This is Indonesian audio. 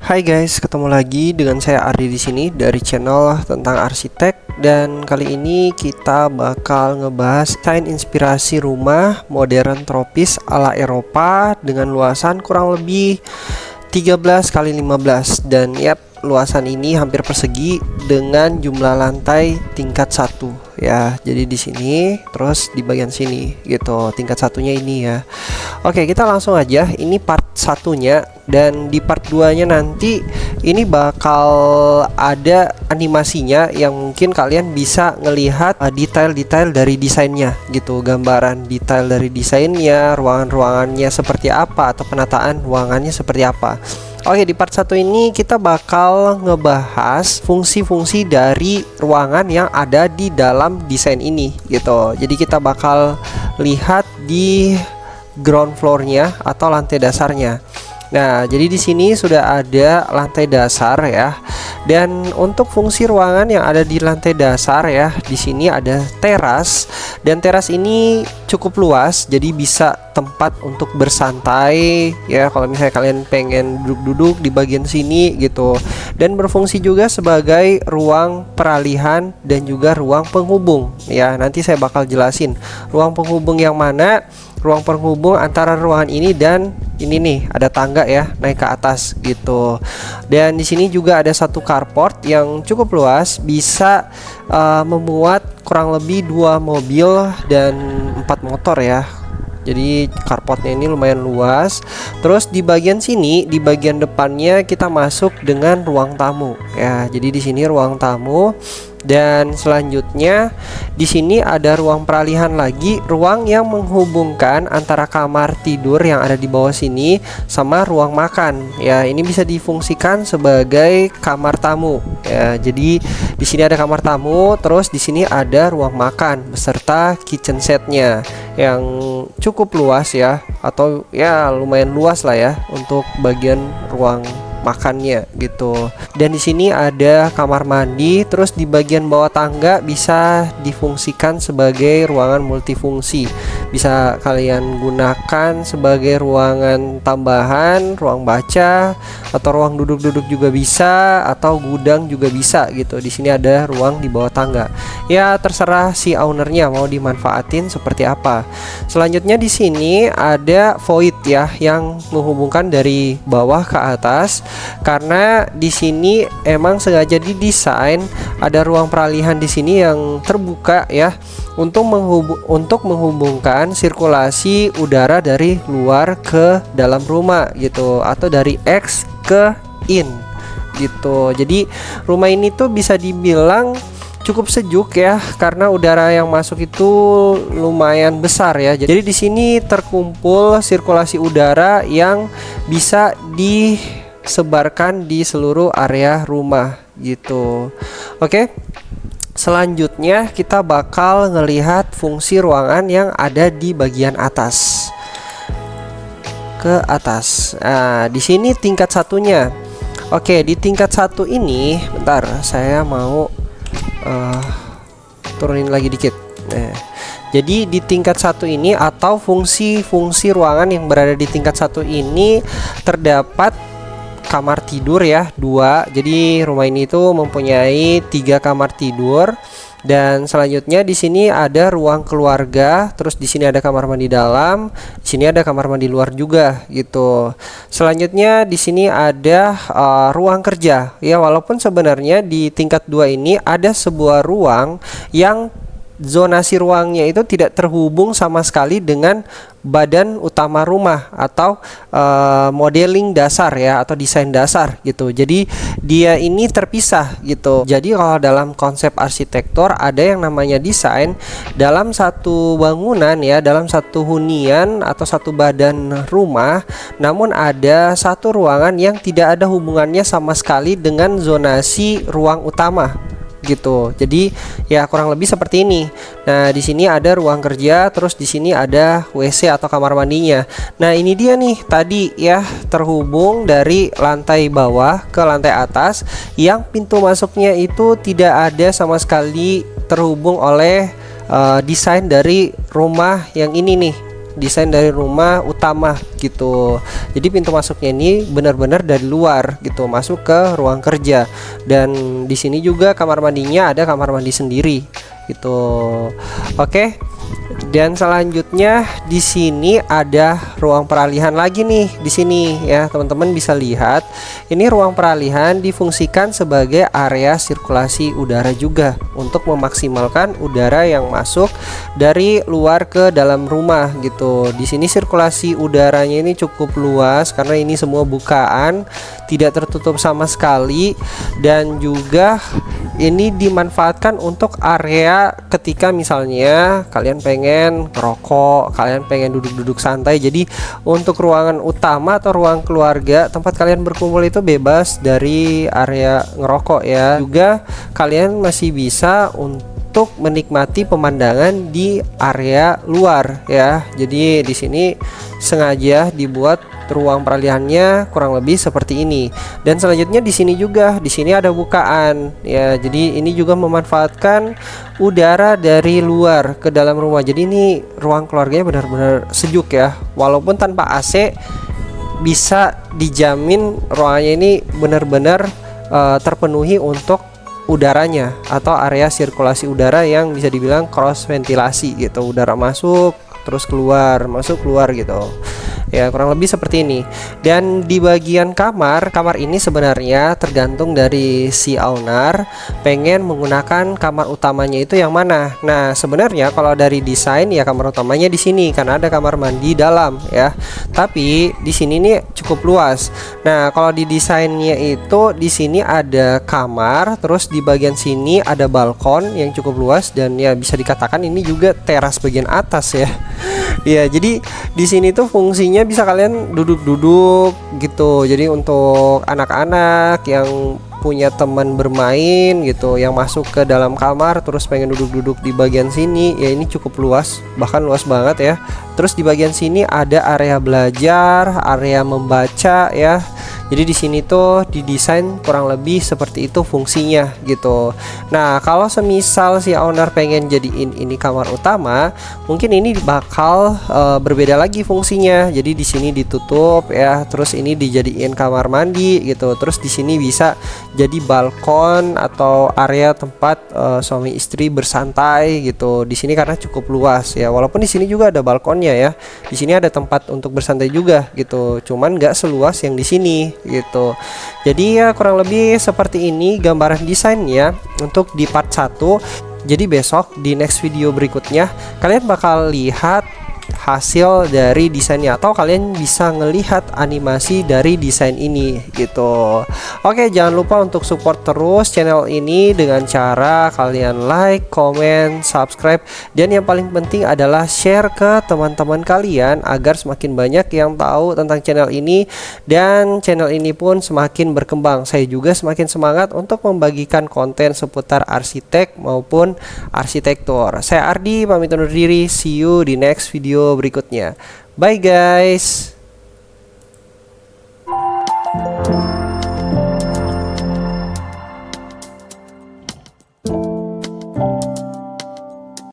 Hai guys, ketemu lagi dengan saya Ardi di sini dari channel tentang arsitek, dan kali ini kita bakal ngebahas desain inspirasi rumah modern tropis ala Eropa dengan luasan kurang lebih 13 kali 15, dan luasan ini hampir persegi dengan jumlah lantai tingkat 1 ya. Jadi di sini terus di bagian sini gitu, tingkat satunya ini ya. Oke, kita langsung aja, ini part satunya, dan di part 2 nya nanti ini bakal ada animasinya yang mungkin kalian bisa ngelihat detail-detail dari desainnya gitu, gambaran detail dari desainnya, ruangan-ruangannya seperti apa atau penataan ruangannya seperti apa. Oke, di part 1 ini kita bakal ngebahas fungsi-fungsi dari ruangan yang ada di dalam desain ini gitu. Jadi kita bakal lihat di ground floor-nya atau lantai dasarnya. Nah, jadi di sini sudah ada lantai dasar ya. Dan untuk fungsi ruangan yang ada di lantai dasar ya, di sini ada teras, dan teras ini cukup luas, jadi bisa tempat untuk bersantai ya kalau misalnya kalian pengen duduk-duduk di bagian sini gitu. Dan berfungsi juga sebagai ruang peralihan dan juga ruang penghubung ya. Nanti saya bakal jelasin ruang penghubung yang mana. Ruang penghubung antara ruangan ini dan ini nih, ada tangga ya naik ke atas gitu. Dan di sini juga ada satu carport yang cukup luas, bisa memuat kurang lebih 2 mobil dan 4 motor ya. Jadi carportnya ini lumayan luas. Terus di bagian sini, di bagian depannya kita masuk dengan ruang tamu ya. Jadi di sini ruang tamu. Dan selanjutnya di sini ada ruang peralihan lagi, ruang yang menghubungkan antara kamar tidur yang ada di bawah sini sama ruang makan ya. Ini bisa difungsikan sebagai kamar tamu ya. Jadi di sini ada kamar tamu, terus di sini ada ruang makan beserta kitchen setnya yang cukup luas ya, atau ya lumayan luas lah ya untuk bagian ruang makannya gitu. Dan di sini ada kamar mandi, terus di bagian bawah tangga bisa difungsikan sebagai ruangan multifungsi. Bisa kalian gunakan sebagai ruangan tambahan, ruang baca, atau ruang duduk-duduk juga bisa, atau gudang juga bisa gitu. Di sini ada ruang di bawah tangga. Ya terserah si ownernya mau dimanfaatin seperti apa. Selanjutnya di sini ada void ya, yang menghubungkan dari bawah ke atas. Karena di sini emang sengaja didesain ada ruang peralihan di sini yang terbuka ya, untuk menghubungkan sirkulasi udara dari luar ke dalam rumah gitu, atau dari X ke in gitu. Jadi rumah ini tuh bisa dibilang cukup sejuk ya, karena udara yang masuk itu lumayan besar ya. Jadi di sini terkumpul sirkulasi udara yang bisa disebarkan di seluruh area rumah gitu. Oke. Selanjutnya kita bakal ngelihat fungsi ruangan yang ada di bagian atas. Ke atas. Nah, di sini tingkat satunya. Oke, di tingkat 1 ini, bentar, saya mau turunin lagi dikit. Nah, jadi di tingkat 1 ini atau fungsi-fungsi ruangan yang berada di tingkat 1 ini terdapat kamar tidur ya, 2. Jadi rumah ini tuh mempunyai 3 kamar tidur. Dan selanjutnya di sini ada ruang keluarga, terus di sini ada kamar mandi dalam, di sini ada kamar mandi luar juga gitu. Selanjutnya di sini ada ruang kerja ya, walaupun sebenarnya di tingkat 2 ini ada sebuah ruang yang zonasi ruangnya itu tidak terhubung sama sekali dengan badan utama rumah atau modeling dasar ya, atau desain dasar gitu. Jadi dia ini terpisah gitu. Jadi kalau dalam konsep arsitektur ada yang namanya desain dalam satu bangunan ya, dalam satu hunian atau satu badan rumah, namun ada satu ruangan yang tidak ada hubungannya sama sekali dengan zonasi ruang utama gitu. Jadi ya kurang lebih seperti ini. Nah, di sini ada ruang kerja, terus di sini ada WC atau kamar mandinya. Nah, ini dia nih tadi ya, terhubung dari lantai bawah ke lantai atas, yang pintu masuknya itu tidak ada sama sekali terhubung oleh desain dari rumah yang ini nih desain dari rumah utama gitu. Jadi pintu masuknya ini benar-benar dari luar gitu, masuk ke ruang kerja. Dan di sini juga kamar mandinya ada kamar mandi sendiri gitu. Oke. Dan selanjutnya di sini ada ruang peralihan lagi nih di sini ya, teman-teman bisa lihat. Ini ruang peralihan difungsikan sebagai area sirkulasi udara juga untuk memaksimalkan udara yang masuk dari luar ke dalam rumah gitu. Di sini sirkulasi udaranya ini cukup luas karena ini semua bukaan, tidak tertutup sama sekali, dan juga ini dimanfaatkan untuk area ketika misalnya kalian pengen ngerokok, kalian pengen duduk-duduk santai. Jadi untuk ruangan utama atau ruang keluarga tempat kalian berkumpul itu bebas dari area ngerokok ya. Juga kalian masih bisa untuk menikmati pemandangan di area luar ya. Jadi di sini sengaja dibuat ruang peralihannya kurang lebih seperti ini. Dan selanjutnya di sini juga, di sini ada bukaan ya. Jadi ini juga memanfaatkan udara dari luar ke dalam rumah. Jadi ini ruang keluarganya benar-benar sejuk ya. Walaupun tanpa AC bisa dijamin ruangannya ini benar-benar terpenuhi untuk udaranya atau area sirkulasi udara yang bisa dibilang cross ventilasi gitu. Udara masuk terus keluar, masuk keluar gitu. Ya kurang lebih seperti ini. Dan di bagian kamar ini sebenarnya tergantung dari si owner pengen menggunakan kamar utamanya itu yang mana. Nah sebenarnya kalau dari desain ya kamar utamanya di sini karena ada kamar mandi dalam ya. Tapi di sini nih cukup luas. Nah kalau di desainnya itu di sini ada kamar, terus di bagian sini ada balkon yang cukup luas, dan ya bisa dikatakan ini juga teras bagian atas ya. Ya jadi di sini tuh fungsinya bisa kalian duduk-duduk gitu. Jadi untuk anak-anak yang punya teman bermain gitu, yang masuk ke dalam kamar terus pengen duduk-duduk di bagian sini, ya ini cukup luas, bahkan luas banget ya. Terus di bagian sini ada area belajar, area membaca ya. Jadi di sini tuh didesain kurang lebih seperti itu fungsinya gitu. Nah, kalau semisal si owner pengen jadiin ini kamar utama, mungkin ini bakal berbeda lagi fungsinya. Jadi di sini ditutup ya, terus ini dijadiin kamar mandi gitu. Terus di sini bisa jadi balkon atau area tempat suami istri bersantai gitu. Di sini karena cukup luas ya. Walaupun di sini juga ada balkonnya ya. Di sini ada tempat untuk bersantai juga gitu. Cuman nggak seluas yang di sini gitu. Jadi ya kurang lebih seperti ini gambaran desainnya untuk di part 1. Jadi besok di next video berikutnya kalian bakal lihat hasil dari desainnya, atau kalian bisa ngelihat animasi dari desain ini gitu. Oke, jangan lupa untuk support terus channel ini dengan cara kalian like, comment, subscribe, dan yang paling penting adalah share ke teman-teman kalian agar semakin banyak yang tahu tentang channel ini, dan channel ini pun semakin berkembang. Saya juga semakin semangat untuk membagikan konten seputar arsitek maupun arsitektur. Saya Ardi pamit undur diri, see you di next video berikutnya. Bye guys.